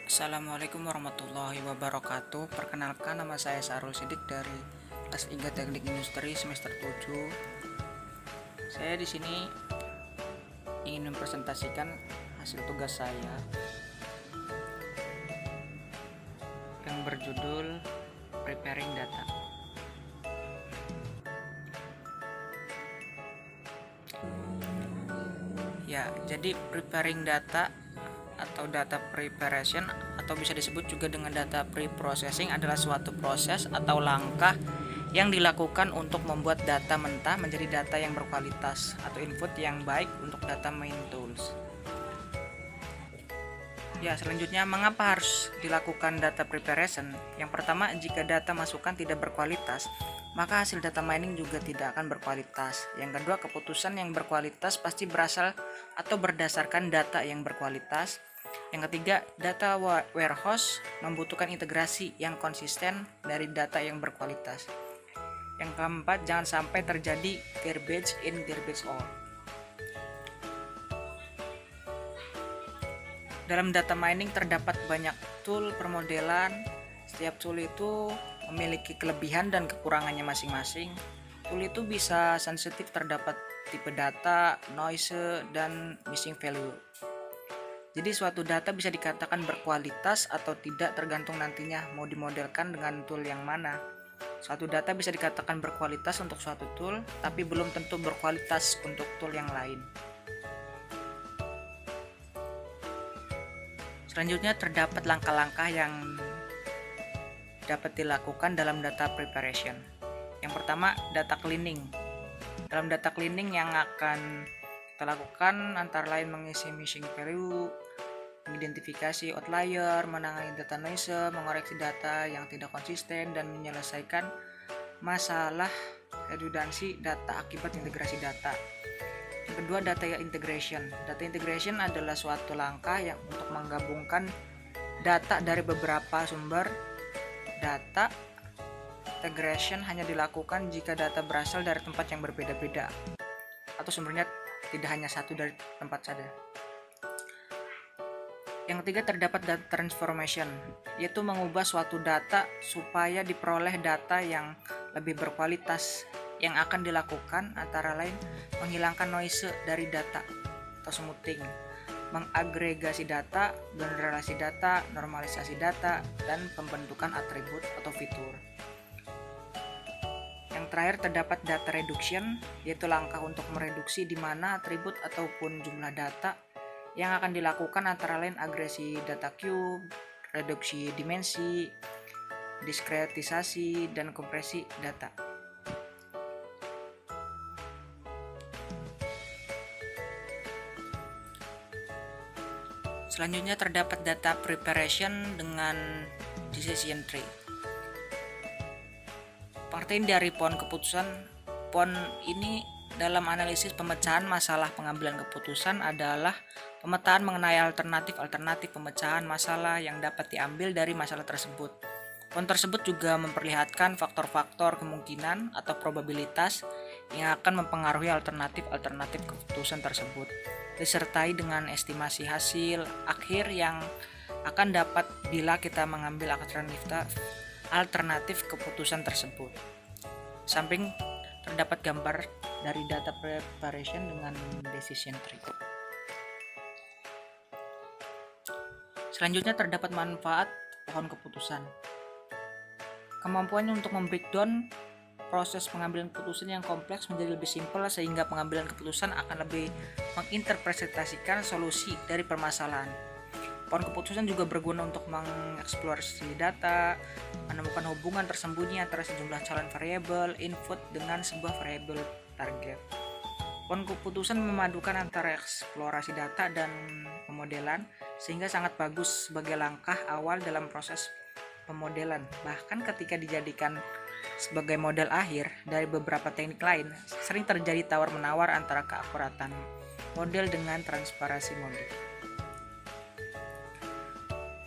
Assalamualaikum warahmatullahi wabarakatuh. Perkenalkan, nama saya Sarul Sidik dari kelas 3 Teknik Industri semester 7. Saya di sini ingin mempresentasikan hasil tugas saya yang berjudul Preparing Data. Ya, jadi preparing data atau data preparation atau bisa disebut juga dengan data pre-processing adalah suatu proses atau langkah yang dilakukan untuk membuat data mentah menjadi data yang berkualitas atau input yang baik untuk data main tools. Ya, selanjutnya mengapa harus dilakukan data preparation? Yang pertama, jika data masukan tidak berkualitas, maka hasil data mining juga tidak akan berkualitas. Yang kedua, keputusan yang berkualitas pasti berasal atau berdasarkan data yang berkualitas. Yang ketiga, data warehouse membutuhkan integrasi yang konsisten dari data yang berkualitas. Yang keempat, jangan sampai terjadi garbage in garbage out. Dalam data mining terdapat banyak tool permodelan. Setiap tool itu memiliki kelebihan dan kekurangannya masing-masing. Tool itu bisa sensitif terdapat tipe data, noise, dan missing value. Jadi suatu data bisa dikatakan berkualitas atau tidak tergantung nantinya mau dimodelkan dengan tool yang mana. Suatu data bisa dikatakan berkualitas untuk suatu tool, tapi belum tentu berkualitas untuk tool yang lain. Selanjutnya terdapat langkah-langkah yang dapat dilakukan dalam data preparation. Yang pertama, data cleaning. Dalam data cleaning yang akan kita lakukan antara lain mengisi missing value, mengidentifikasi outlier, menangani data noise, mengoreksi data yang tidak konsisten, dan menyelesaikan masalah redundansi data akibat integrasi data. Yang kedua, data integration. Data integration adalah suatu langkah yang untuk menggabungkan data dari beberapa sumber data. Integration hanya dilakukan jika data berasal dari tempat yang berbeda-beda atau sumbernya tidak hanya satu dari tempat saja. Yang ketiga, terdapat data transformation, yaitu mengubah suatu data supaya diperoleh data yang lebih berkualitas. Yang akan dilakukan antara lain menghilangkan noise dari data atau smoothing, mengagregasi data, generalisasi data, normalisasi data, dan pembentukan atribut atau fitur. Yang terakhir, terdapat data reduction, yaitu langkah untuk mereduksi di mana atribut ataupun jumlah data. Yang akan dilakukan antara lain agresi data cube, reduksi dimensi, diskretisasi, dan kompresi data. Selanjutnya terdapat data preparation dengan decision tree. Pengertian dari pohon keputusan. Pohon ini dalam analisis pemecahan masalah pengambilan keputusan adalah pemetaan mengenai alternatif pemecahan masalah yang dapat diambil dari masalah tersebut. Pohon tersebut juga memperlihatkan faktor-faktor kemungkinan atau probabilitas yang akan mempengaruhi alternatif keputusan tersebut, disertai dengan estimasi hasil akhir yang akan dapat bila kita mengambil alternatif keputusan tersebut. Samping terdapat gambar dari data preparation dengan decision tree. Selanjutnya terdapat manfaat pohon keputusan. Kemampuannya untuk membreakdown proses pengambilan keputusan yang kompleks menjadi lebih simpel sehingga pengambilan keputusan akan lebih menginterpretasikan solusi dari permasalahan. Pohon keputusan juga berguna untuk mengeksplorasi data, menemukan hubungan tersembunyi antara sejumlah calon variabel input dengan sebuah variabel target. Pohon keputusan memadukan antara eksplorasi data dan pemodelan sehingga sangat bagus sebagai langkah awal dalam proses pemodelan. Bahkan ketika dijadikan sebagai model akhir dari beberapa teknik lain, sering terjadi tawar-menawar antara keakuratan model dengan transparansi model.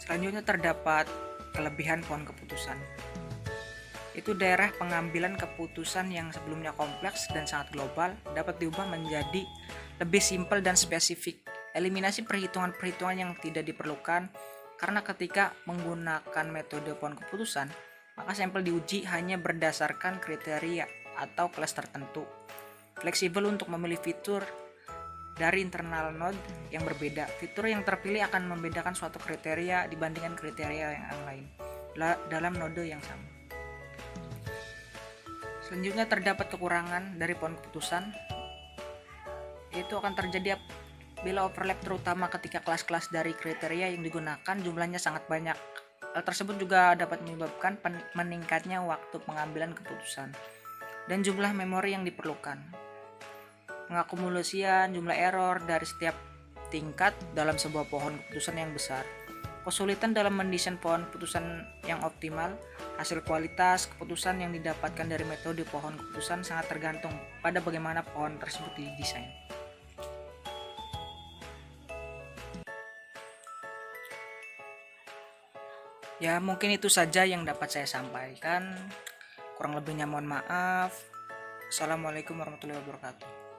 Selanjutnya terdapat kelebihan pohon keputusan. Itu daerah pengambilan keputusan yang sebelumnya kompleks dan sangat global dapat diubah menjadi lebih simpel dan spesifik. Eliminasi perhitungan-perhitungan yang tidak diperlukan, Karena ketika menggunakan metode pohon keputusan, maka sampel diuji hanya berdasarkan kriteria atau kelas tertentu. Fleksibel untuk memilih fitur dari internal node yang berbeda. Fitur yang terpilih akan membedakan suatu kriteria dibandingkan kriteria yang lain dalam node yang sama. Selanjutnya terdapat kekurangan dari pohon keputusan, yaitu akan terjadi bila overlap, terutama ketika kelas-kelas dari kriteria yang digunakan jumlahnya sangat banyak. Hal tersebut juga dapat menyebabkan meningkatnya waktu pengambilan keputusan dan jumlah memori yang diperlukan. Pengakumulasian jumlah error dari setiap tingkat dalam sebuah pohon keputusan yang besar. Kesulitan dalam mendesain pohon keputusan yang optimal. Hasil kualitas keputusan yang didapatkan dari metode pohon keputusan sangat tergantung pada bagaimana pohon tersebut didesain. Ya, mungkin itu saja yang dapat saya sampaikan. Kurang lebihnya mohon maaf. Assalamualaikum warahmatullahi wabarakatuh.